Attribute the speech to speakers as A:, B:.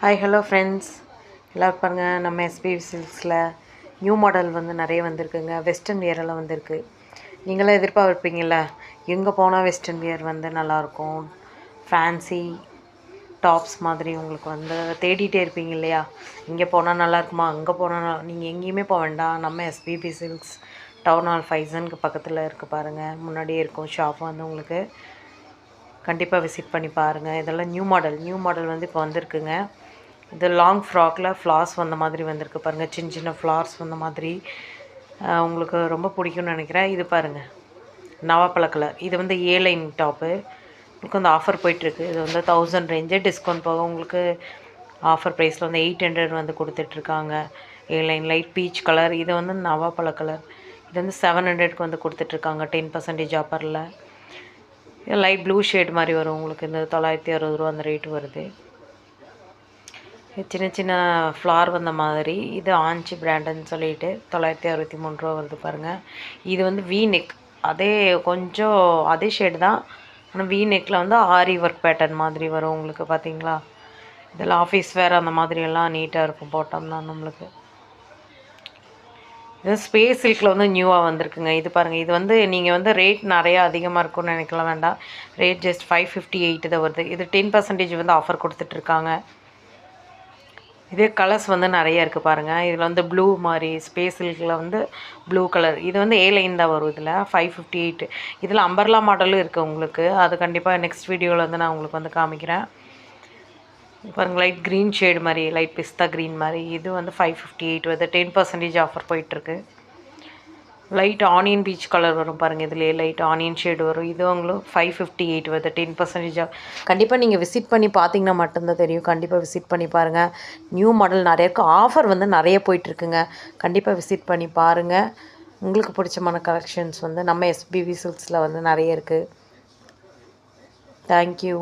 A: Hi hello friends, எல்லோரும் பாருங்கள். நம்ம எஸ்பிவி சில்க்ஸில் நியூ மாடல் வந்து நிறைய வந்திருக்குங்க. வெஸ்டர்ன் வியரெல்லாம் வந்திருக்கு. நீங்களாம் எதிர்பார்ப்பீங்களா, எங்கே போனால் வெஸ்டர்ன் வியர் வந்து நல்லாயிருக்கும், ஃபேன்சி டாப்ஸ் மாதிரி உங்களுக்கு வந்து தேடிகிட்டே இருப்பீங்க இல்லையா? இங்கே போனால் நல்லாயிருக்குமா, அங்கே போனால் நீங்கள் எங்கேயுமே போக வேண்டாம். நம்ம எஸ்பிபி சில்க்ஸ் டவுன் ஹால் ஃபைசனுக்கு பக்கத்தில் இருக்குது பாருங்கள். முன்னாடியே இருக்கும் ஷாப் வந்து உங்களுக்கு கண்டிப்பாக விசிட் பண்ணி பாருங்கள். இதெல்லாம் நியூ மாடல் வந்து இப்போ வந்திருக்குங்க. இது லாங் ஃப்ராக்கில் ஃப்ளார்ஸ் வந்த மாதிரி வந்திருக்கு பாருங்கள். சின்ன சின்ன ஃப்ளார்ஸ் வந்த மாதிரி உங்களுக்கு ரொம்ப பிடிக்கும்னு நினைக்கிறேன். இது பாருங்கள், நவாப்பழ கலர். இது வந்து லைன் டாப்பு. உங்களுக்கு வந்து ஆஃபர் போயிட்டுருக்கு. இது வந்து 1000 ரேஞ்சு, டிஸ்கவுண்ட் போக உங்களுக்கு ஆஃபர் ப்ரைஸில் வந்து 800 வந்து கொடுத்துட்ருக்காங்க. Line light peach colour. இது வந்து நவாப்பழ கலர். இது வந்து 700க்கு வந்து கொடுத்துட்ருக்காங்க 10% ஆஃபரில். லைட் ப்ளூ ஷேட் மாதிரி வரும் உங்களுக்கு. இந்த 960 ரூபா அந்த ரேட்டு வருது. சின்ன சின்ன ஃப்ளார் வந்த மாதிரி. இது ஆன்ச்சி பிராண்டுன்னு சொல்லிட்டு 963 ரூபா வருது பாருங்கள். இது வந்து வி நெக், கொஞ்சம் அதே ஷேடு தான். ஆனால் வி நெக்கில் வந்து ஆரி ஒர்க் பேட்டர்ன் மாதிரி வரும் உங்களுக்கு. பார்த்தீங்களா, இதில் ஆஃபீஸ் வேர் அந்த மாதிரியெல்லாம் நீட்டாக இருக்கும் போட்டோம்னா நம்மளுக்கு. இது ஸ்பேஸ் சில்கில் வந்து நியூவாக வந்திருக்குங்க. இது பாருங்கள். இது வந்து நீங்கள் வந்து ரேட் நிறையா அதிகமாக இருக்கும்னு நினைக்கலாம் வேண்டாம். ரேட் ஜஸ்ட் 558 தான் வருது. இது 10% வந்து ஆஃபர் கொடுத்துட்ருக்காங்க. இதே கலர்ஸ் வந்து நிறைய இருக்குது பாருங்கள். இதில் வந்து ப்ளூ மாதிரி ஸ்பேஸ் சில்கில் வந்து ப்ளூ கலர். இது வந்து லைன் தான் வரும். இதில் 558. இதில் அம்பர்லா மாடலும் இருக்குது உங்களுக்கு. அது கண்டிப்பாக நெக்ஸ்ட் வீடியோவில் வந்து நான் உங்களுக்கு வந்து காமிக்கிறேன். பாருங்கள், லைட் க்ரீன் ஷேடு மாதிரி, லைட் பிஸ்தா க்ரீன் மாதிரி. இது வந்து 558 வருது. 10% ஆஃபர் போயிட்டுருக்கு. லைட் ஆனியன் பீச் கலர் வரும் பாருங்கள். இதிலே லைட் ஆனியன் ஷேடு வரும். இது உங்களுக்கு 558 வருது. 10% கண்டிப்பாக நீங்கள் விசிட் பண்ணி பார்த்தீங்கன்னா மட்டும்தான் தெரியும். கண்டிப்பாக விசிட் பண்ணி பாருங்கள். நியூ மாடல் நிறைய இருக்குது. ஆஃபர் வந்து நிறைய போயிட்டுருக்குங்க. கண்டிப்பாக விசிட் பண்ணி பாருங்கள். உங்களுக்கு பிடிச்சமான கலெக்ஷன்ஸ் வந்து நம்ம எஸ்பிவி சில்க்ஸில் வந்து நிறைய இருக்குது. தேங்க்யூ.